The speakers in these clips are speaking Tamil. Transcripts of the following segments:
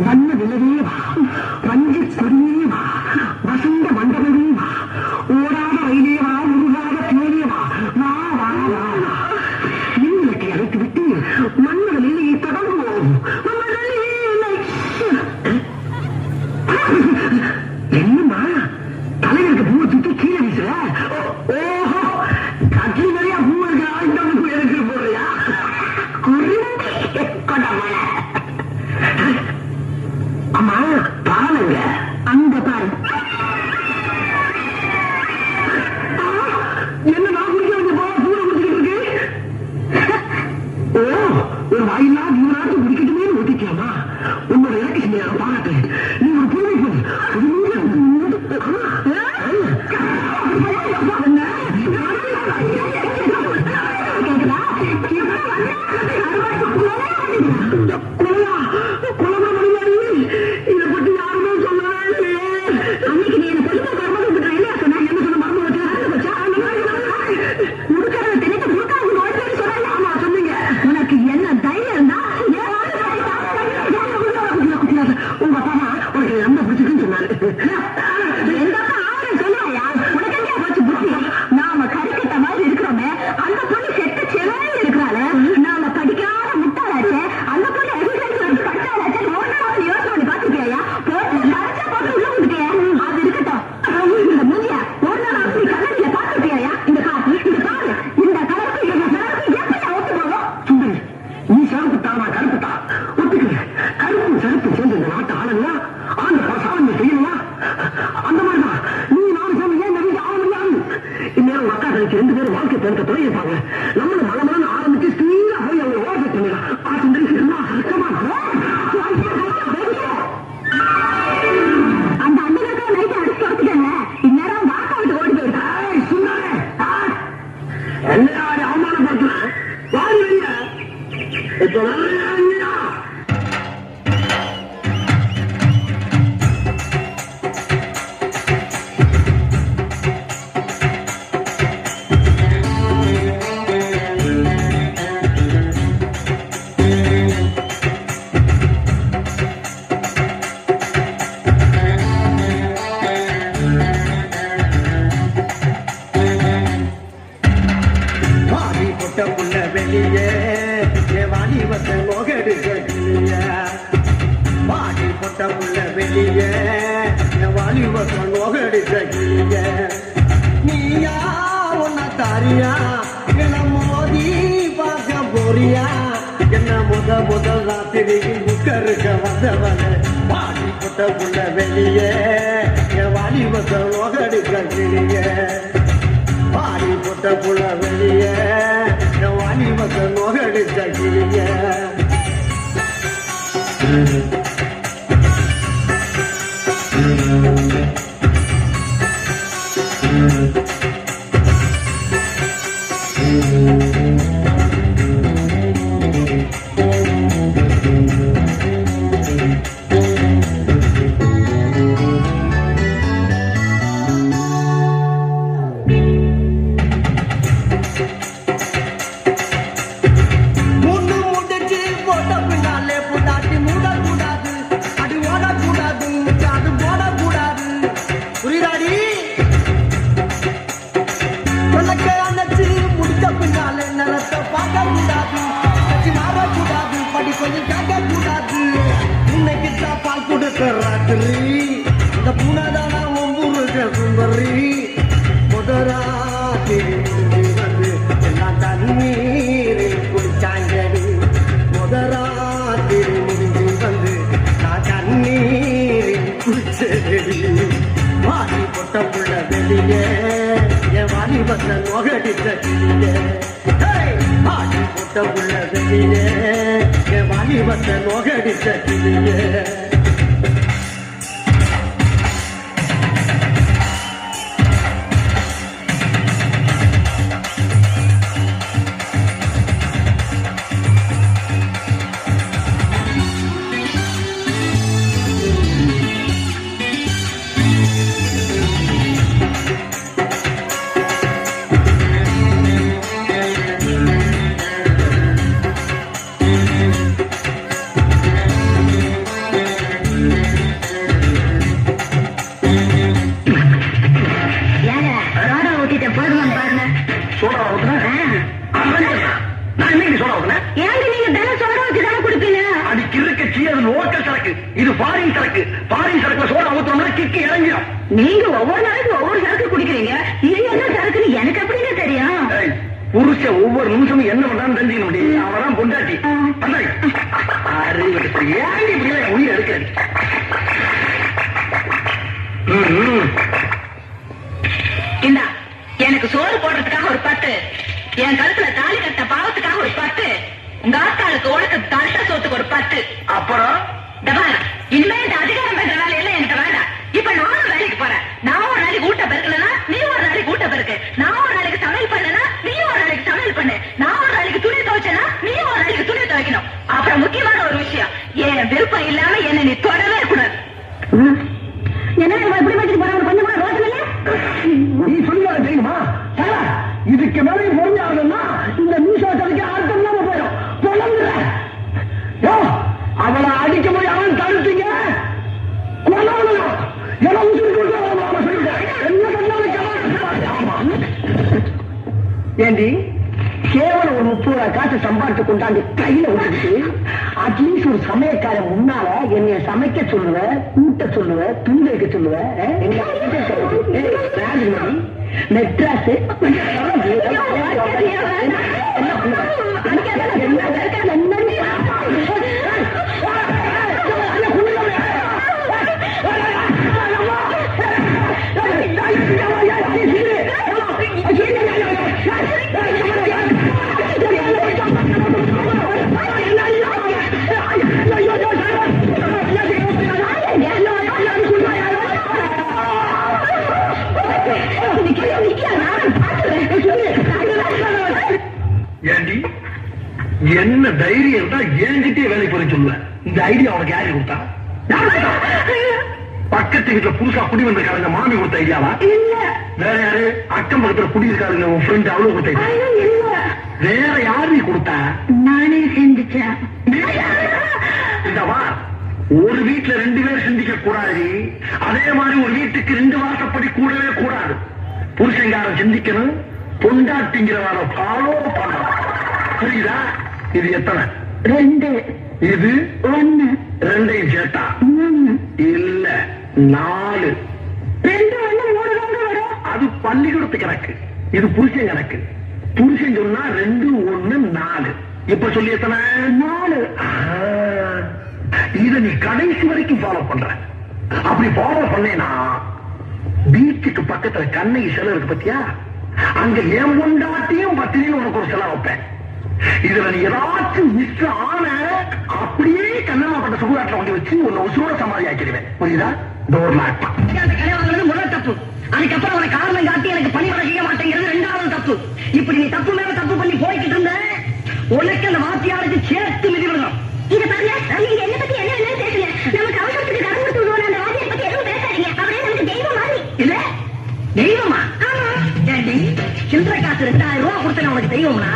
வண்ண நிலவே வா, வஞ்சி கொடியே வா, வசந்த மண்டபமே வா, ஓடாத ரயிலே வா, உருகாத தேனே வா, வா வா வா. மின்விளக்கை அழைத்து விட்டு மன்மத லீலையை தொடங்குவோம். மன்மத லீலை. என்னம்மா தலைவருக்கு பூவை சுத்தி கீழே வீசுற? ஓஹோ, கட்லி நிறைய பூ இருக்கிறா, இந்த பூ எடுக்கிற போறியா? அம்மா பாருங்க, அங்க பாரு. என்ன நான் குடிக்க வந்து போல பூனை குடிச்சுக்கிட்டு இருக்கு? ஓ, ஒரு வாயிலா நீராட்டு குடிக்கட்டுமே ஒட்டிக்கலாமா? உன்னோட இலக்கு செஞ்ச பாராட்டு. நீ ஒரு புதுமை அது லோக்கல் சரக்கு, இது ஃபாரின் சரக்கு. ஃபாரின் சரக்குல சோடா ஊத்துறோம்னா கிக்கு இறங்கிடும். நீங்க ஒவ்வொரு நாளைக்கு ஒவ்வொரு சரக்கு குடிக்கிறீங்க, இது என்ன சரக்குன்னு எனக்கு எப்படிங்க தெரியும்? புருஷன் ஒவ்வொரு நிமிஷமும் என்ன பண்றான்னு தெரிஞ்சுக்க முடியும். அவதான் பொண்டாட்டி. ஏன் இப்படி உயிர் எடுக்கிறது? இந்தா எனக்கு சோறு போடுறதுக்காக ஒரு 10, என் கழுத்துல தாலி கட்ட பாவத்துக்காக ஒரு 10, உங்க ஆத்தாளுக்கு உனக்கு தட்ட சோத்துக்கு ஒரு 10. அப்புறம் இனிமே இந்த அதிகாரம் பண்ற வேலை எல்லாம் எனக்கு வேண்டாம். இப்ப நானும் வேலைக்கு போறேன். நான் ஒரு நாளைக்கு ஊட்ட பெருக்கலன்னா நீ ஒரு நாளைக்கு ஊட்ட பெருக்கு. நான் ஒரு நாளைக்கு சமையல் பண்ணனா நீ ஒரு நாளைக்கு சமையல் பண்ணு. நான் ஒரு நாளைக்கு துணி துவைச்சனா நீ ஒரு நாளைக்கு துணி துவைக்கணும். அப்புறம் முக்கியமான ஒரு விஷயம், என் விருப்பம் இல்லாம என்ன நீ தொடவே கூடாது. என்ன எப்படி வச்சுட்டு போற? கொஞ்சம் கூட ரோஷம் இல்ல. நீ சொல்லுவாங்க தெரியுமா? இதுக்கு மேலே பொறிஞ்சாகணும்னா இந்த நிமிஷத்துக்கு அர்த்தம் இல்லாம போயிடும். பொழங்குற அவளை அடிக்க போய் அவன் தடுத்தீங்க. ஏண்டி கேவலம் ஒரு 30 ரூபாய் காசு சம்பாதிச்சு கொண்டாந்து கையில விட்டுட்டு அட்லீஸ்ட் ஒரு சமயக்காரன் முன்னால என்னைய சமைக்க சொல்லுவ, கூட்ட சொல்லுவ, துணி வைக்க சொல்லுவ. மெட்ராஸ் என்ன தைரியம் இருந்தா என்கிட்டே வேலை போய் சொல்லுவேன். இந்த ஐடியா அவனுக்கு யாரு கொடுத்தா? பக்கத்து வீட்டுல புதுசா குடி வந்திருக்காருங்க மாமி கொடுத்த ஐடியாவா? வேற யாரு? அக்கம் பக்கத்துல குடி இருக்காருங்க உன் ஃப்ரெண்ட், அவ்வளவு கொடுத்த ஐடியா. வேற யாரு கொடுத்தா? நானே சிந்திச்சேன். இந்தவா ஒரு வீட்டுல 2 பேர் சிந்திக்க கூடாது. அதே மாதிரி ஒரு வீட்டுக்கு 2 வாசப்படி கூடவே கூடாது. புருஷங்காரன் சிந்திக்கணும், பொண்டாட்டிங்கிறவார ஃபாலோ பண்ணணும். புரியுதா? இது எத்தனை? 2. இது 1. 2 சேட்டா 3. இல்ல 4. 2 1 3 வரும். அது பள்ளிக்கூடத்து கணக்கு, இது புருஷன் கணக்கு. புருஷன் சொன்னா 2 1 4. இப்ப சொல்லி எத்தனை? 4. இத நீ கடைசி வரைக்கும் ஃபாலோ பண்ற. அப்படி ஃபாலோ பண்ணேனா பீச்சுக்கு பக்கத்துல கண்ணகி சிலை இருக்கு பத்தியா, அங்க ஏன் பொண்டாட்டியும் பத்திரின்னு உனக்கு ஒரு சிலை வைப்பேன். இதுல நீ ஏதாச்சும் மிஸ் ஆன அப்படியே கண்ணம்மா பட்ட சுடுகாட்டில் கொண்டு வச்சு உன்னை உசுரோட சமாதி ஆக்கிடுவேன். புரியுதா? Door lock. முதல் தப்பு. அதுக்கப்புறம் உனக்கு காரணம் காட்டி எனக்கு பணி வழங்க மாட்டேங்கிறது 2வது தப்பு. இப்படி நீ தப்பு மேல தப்பு பண்ணி போய்கிட்டு இருந்த உனக்கு அந்த வாத்தியாருக்கு சேர்த்து மிதி விடணும். இத பாருங்க, நீங்க என்ன பத்தி என்ன என்ன பேசுங்க. நமக்கு அவசரத்துக்கு கடன் கொடுத்து விடுவோம். அந்த வாத்தியார் பத்தி எதுவும் பேசாதீங்க. அவரே நமக்கு தெய்வம் மாதிரி. இல்ல தெய்வமா? ஏண்டி சில்லறை காசு 2000 ரூபாய் கொடுத்தேன் உனக்கு தெய்வம்னா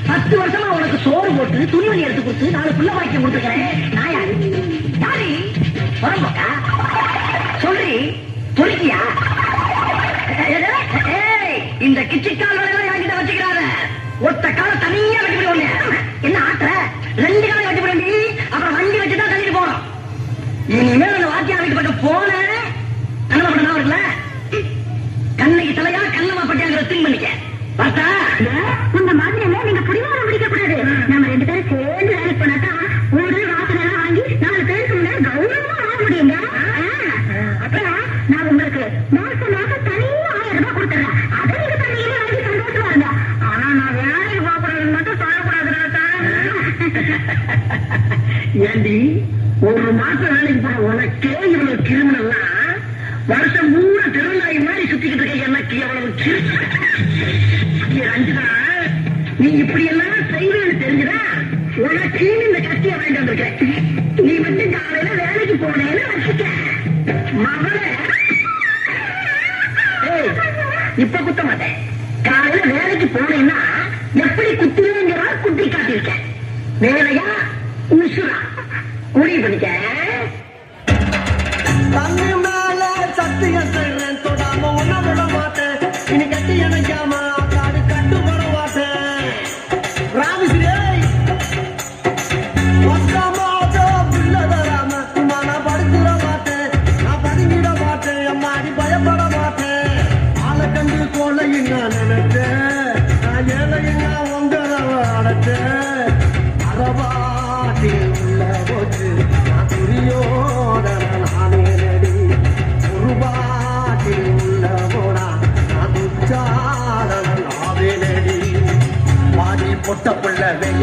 10 வருஷமா உனக்கு சோறு போட்டு துணிமணி எடுத்து கொடுத்து 4 பிள்ளை வாக்கியம் கொடுத்துக்கிறேன். நான் யாரு? யாரி புறம்போக்கா? சொல்லி பொறுக்கியா? இந்த கிச்சிக்கால் வரையில என்கிட்ட வச்சுக்கிறாரு. ஒத்த கால தனியா வெட்டி விடுவோங்க. என்ன ஆட்டுற? 2 காலம் வெட்டி விடுண்டி. அப்புறம் வண்டி வச்சுதான் தள்ளிட்டு போறோம். இனிமேல் அந்த வாத்தியார் வீட்டு பக்கம் போன கண்ணமா பண்ண இருக்குல்ல, கண்ணைக்கு தலையா கண்ணமா பட்டியாங்கிற திங் பண்ணிக்க. பார்த்தா இந்த மாதிரி எல்லாம் நீங்க புடிவாரம் பிடிக்க கூடாது. நம்ம 2 பேரும் சேர்ந்து வேலைக்கு போனாதான் ஒரு வாசனை எல்லாம் வாங்கி 4 பேருக்கு முன்னாடி கௌரவமா வாங்க முடியுங்க. அப்புறம் நான் உங்களுக்கு மாசம் மாசம் தனியா 1000 ரூபாய் கொடுத்துறேன். அதை நீங்க தனியா வாங்கி சந்தோஷமா இருங்க. ஆனா நான் வேலைக்கு போகக்கூடாதுன்னு மட்டும் சொல்லக்கூடாதுடா. ஏண்டி ஒரு மாசம் வேலைக்கு போற உனக்கே இவ்வளவு கிரிமினல்லாம் வருஷம் பூரா திருநாய் மாதிரி சுத்திக்கிட்டு இருக்க எனக்கு எவ்வளவு ரஞ்சிதா, நீ இப்படி எல்லாம் செய்வேன்னு தெரிஞ்சுதா உனக்கு இந்த கத்திய வாங்கிட்டு வந்திருக்கேன். நீ மட்டும் காலையில வேலைக்கு போனேன்னு வச்சுக்க மகளே. இப்ப குத்த மாட்டேன். காலையில வேலைக்கு போனேன்னா எப்படி குத்துவேங்கிறா குத்தி காட்டியிருக்கேன். வேலையா உசுரா முடிவு பண்ணிக்க. தண்ணி மேல சத்தியம் செய்றேன், தொடாம ஒன்ன விட மாட்டேன். இனி கட்டி எனக்காம காடு கட்டுப்பட மாட்டேன். ராமிஸ்ரே வந்தாமாதோ பிள்ளை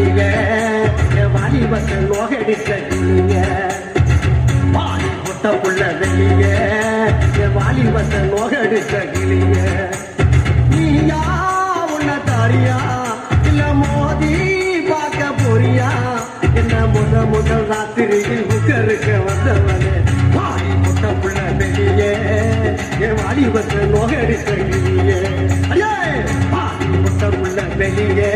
வெளியே என் வாலிபத்தை நோகடிச்ச கிளிய பாடி முட்டை புள்ள வெளியே என் வாலிபத்தை நோகடிச்ச கிளிய நீயா உன்ன தாரியா இல்ல மோதி பார்க்க போறியா என்ன முதல் ராத்திரியில் புக்கருக்க வந்தவனே பாடி முட்டை புள்ள வெளியே என் வாலிபத்தை நோகடிச்ச கிளியே ஐயே பாடி முட்டை புள்ள வெளியே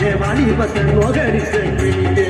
என் வாலிபத்தை நோகடிச்ச கிளியே